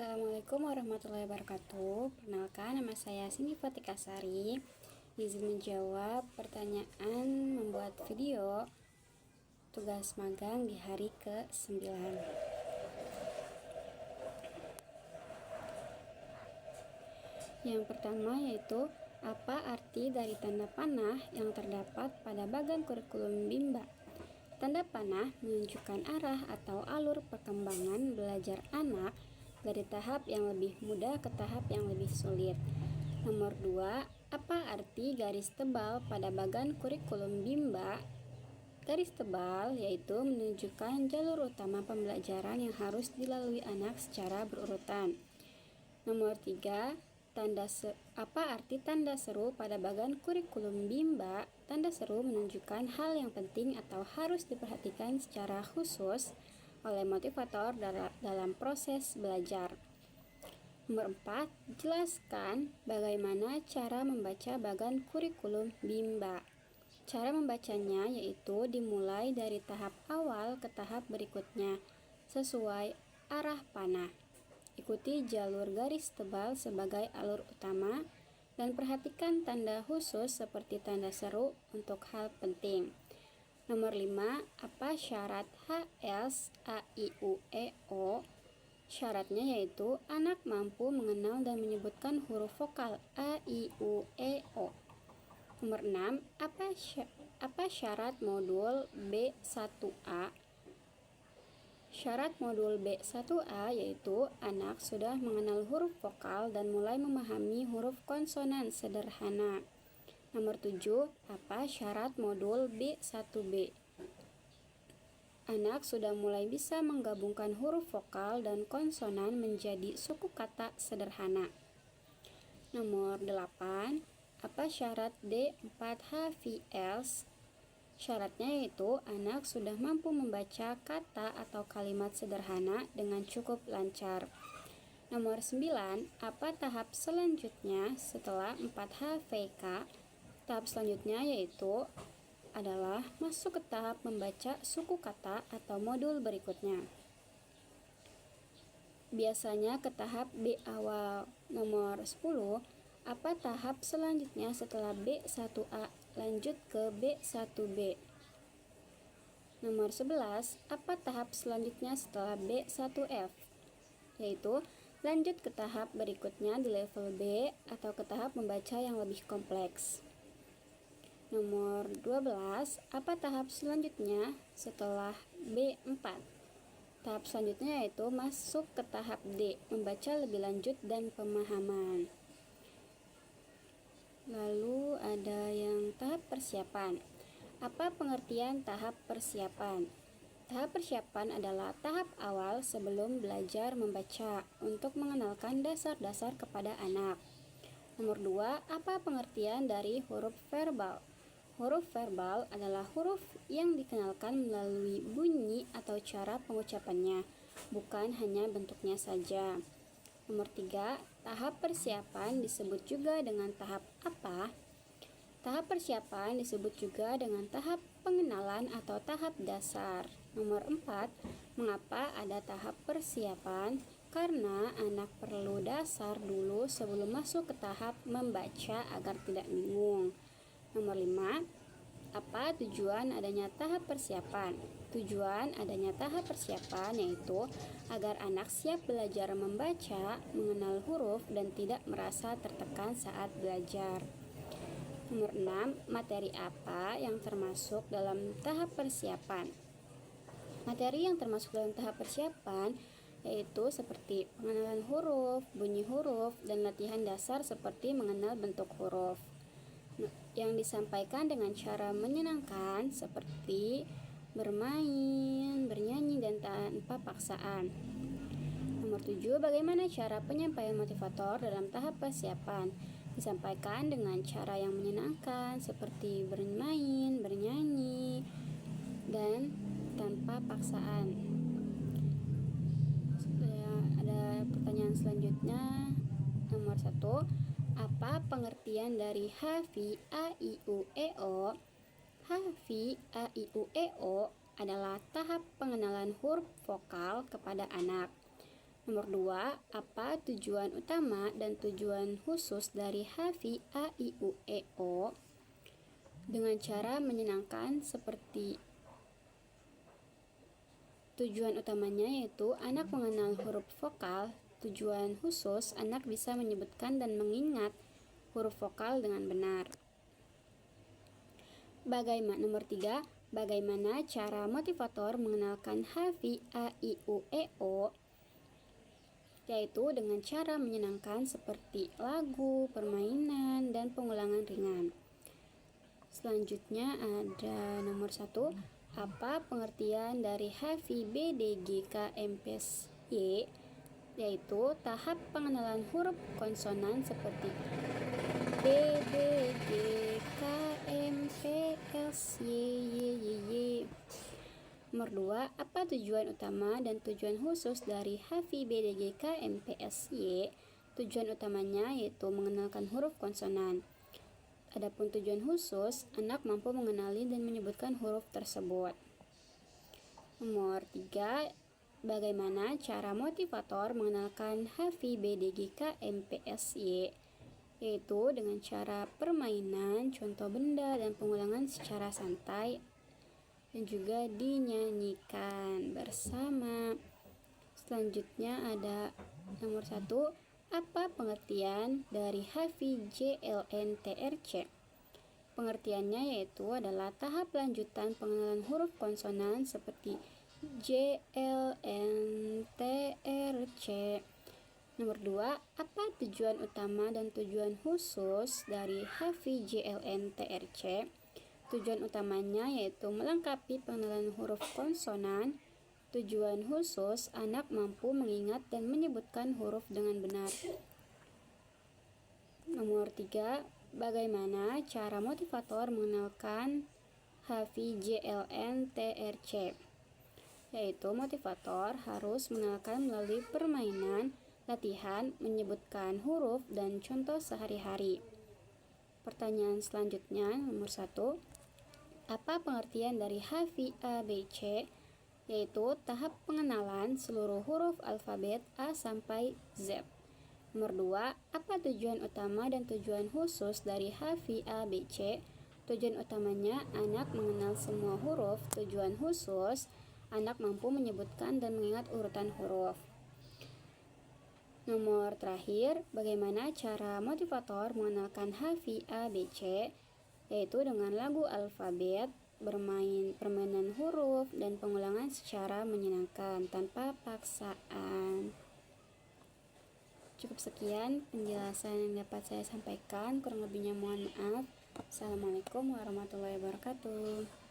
Assalamualaikum warahmatullahi wabarakatuh. Perkenalkan, nama saya Cindy Fatika Sari. Izin menjawab pertanyaan membuat video tugas magang di hari ke-9. Yang pertama yaitu apa arti dari tanda panah yang terdapat pada bagan kurikulum Bimba? Tanda panah menunjukkan arah atau alur perkembangan belajar anak dari tahap yang lebih mudah ke tahap yang lebih sulit. Nomor 2, apa arti garis tebal pada bagan kurikulum Bimba? Garis tebal yaitu menunjukkan jalur utama pembelajaran yang harus dilalui anak secara berurutan. Nomor 3, apa arti tanda seru pada bagan kurikulum Bimba? Tanda seru menunjukkan hal yang penting atau harus diperhatikan secara khusus oleh motivator dalam proses belajar. Nomor 4, jelaskan bagaimana cara membaca bagan kurikulum Bimba. Cara membacanya yaitu dimulai dari tahap awal ke tahap berikutnya sesuai arah panah. Ikuti jalur garis tebal sebagai alur utama dan perhatikan tanda khusus seperti tanda seru untuk hal penting. Nomor 5, apa syarat HS A I U E O? Syaratnya yaitu anak mampu mengenal dan menyebutkan huruf vokal A I U E O. Nomor 6, apa syarat modul B1A? Syarat modul B1A yaitu anak sudah mengenal huruf vokal dan mulai memahami huruf konsonan sederhana. Nomor 7, apa syarat modul B1B? Anak sudah mulai bisa menggabungkan huruf vokal dan konsonan menjadi suku kata sederhana. Nomor 8, apa syarat D4HVS? Syaratnya yaitu anak sudah mampu membaca kata atau kalimat sederhana dengan cukup lancar. Nomor 9, apa tahap selanjutnya setelah 4HVK? Tahap selanjutnya yaitu adalah masuk ke tahap membaca suku kata atau modul berikutnya. Biasanya ke tahap B awal. Nomor 10, apa tahap selanjutnya setelah B1A lanjut ke B1B? Nomor 11, apa tahap selanjutnya setelah B1F? Yaitu lanjut ke tahap berikutnya di level B atau ke tahap membaca yang lebih kompleks. Nomor 12, apa tahap selanjutnya setelah B4? Tahap selanjutnya yaitu masuk ke tahap D, membaca lebih lanjut dan pemahaman. Lalu ada yang tahap persiapan. Apa pengertian tahap persiapan? Tahap persiapan adalah tahap awal sebelum belajar membaca untuk mengenalkan dasar-dasar kepada anak. Nomor 2, apa pengertian dari huruf verbal? Huruf verbal adalah huruf yang dikenalkan melalui bunyi atau cara pengucapannya, bukan hanya bentuknya saja. Nomor 3, tahap persiapan disebut juga dengan tahap apa? Tahap persiapan disebut juga dengan tahap pengenalan atau tahap dasar. Nomor 4, mengapa ada tahap persiapan? Karena anak perlu dasar dulu sebelum masuk ke tahap membaca agar tidak bingung. Nomor 5, apa tujuan adanya tahap persiapan? Tujuan adanya tahap persiapan yaitu agar anak siap belajar membaca, mengenal huruf, dan tidak merasa tertekan saat belajar. Nomor 6, materi apa yang termasuk dalam tahap persiapan? Materi yang termasuk dalam tahap persiapan yaitu seperti pengenalan huruf, bunyi huruf, dan latihan dasar seperti mengenal bentuk huruf yang disampaikan dengan cara menyenangkan seperti bermain, bernyanyi, dan tanpa paksaan. Nomor 7, bagaimana cara penyampaian motivator dalam tahap persiapan? Disampaikan dengan cara yang menyenangkan seperti bermain, bernyanyi, dan tanpa paksaan. Ada pertanyaan selanjutnya. Nomor 1, apa pengertian dari HVAIUEO? HVAIUEO adalah tahap pengenalan huruf vokal kepada anak. Nomor 2, apa tujuan utama dan tujuan khusus dari HAVI A, I, U, E, O? Dengan cara menyenangkan seperti tujuan utamanya yaitu anak mengenal huruf vokal. Tujuan khusus, anak bisa menyebutkan dan mengingat huruf vokal dengan benar. Nomor 3, bagaimana cara motivator mengenalkan HAVI A, I, U, E, O? Yaitu dengan cara menyenangkan seperti lagu, permainan, dan pengulangan ringan. Selanjutnya ada nomor 1, apa pengertian dari HAVI B, D, G, K, M, P, S, Y? Yaitu tahap pengenalan huruf konsonan seperti B, D, G, K, M, P, S, Y. Nomor 2, apa tujuan utama dan tujuan khusus dari HAVI B, D, G, K, M, P, S, Y? Tujuan utamanya yaitu mengenalkan huruf konsonan. Adapun tujuan khusus, anak mampu mengenali dan menyebutkan huruf tersebut. Nomor 3, bagaimana cara motivator mengenalkan HAVI B, D, G, K, M, P, S, Y? Yaitu dengan cara permainan, contoh benda, dan pengulangan secara santai dan juga dinyanyikan bersama. Selanjutnya ada nomor 1, apa pengertian dari HAVI JLNTRC? Pengertiannya yaitu adalah tahap lanjutan pengenalan huruf konsonan seperti JLNTRC. Nomor 2, apa tujuan utama dan tujuan khusus dari HAVI JLNTRC? Tujuan utamanya yaitu melengkapi pengenalan huruf konsonan. Tujuan khusus, anak mampu mengingat dan menyebutkan huruf dengan benar. Nomor 3, bagaimana cara motivator mengenalkan HAVI JLNTRC? Yaitu motivator harus mengenalkan melalui permainan, latihan, menyebutkan huruf, dan contoh sehari-hari. Pertanyaan selanjutnya, nomor 1, apa pengertian dari HAVI A, B, C? Yaitu tahap pengenalan seluruh huruf alfabet A sampai Z. Nomor 2, apa tujuan utama dan tujuan khusus dari HAVI A, B, C? Tujuan utamanya anak mengenal semua huruf. Tujuan khusus, anak mampu menyebutkan dan mengingat urutan huruf. Nomor terakhir, bagaimana cara motivator mengenalkan HAVI A, B, C? Yaitu dengan lagu alfabet, bermain permainan huruf, dan pengulangan secara menyenangkan tanpa paksaan. Cukup sekian penjelasan yang dapat saya sampaikan, kurang lebihnya mohon maaf. Assalamualaikum warahmatullahi wabarakatuh.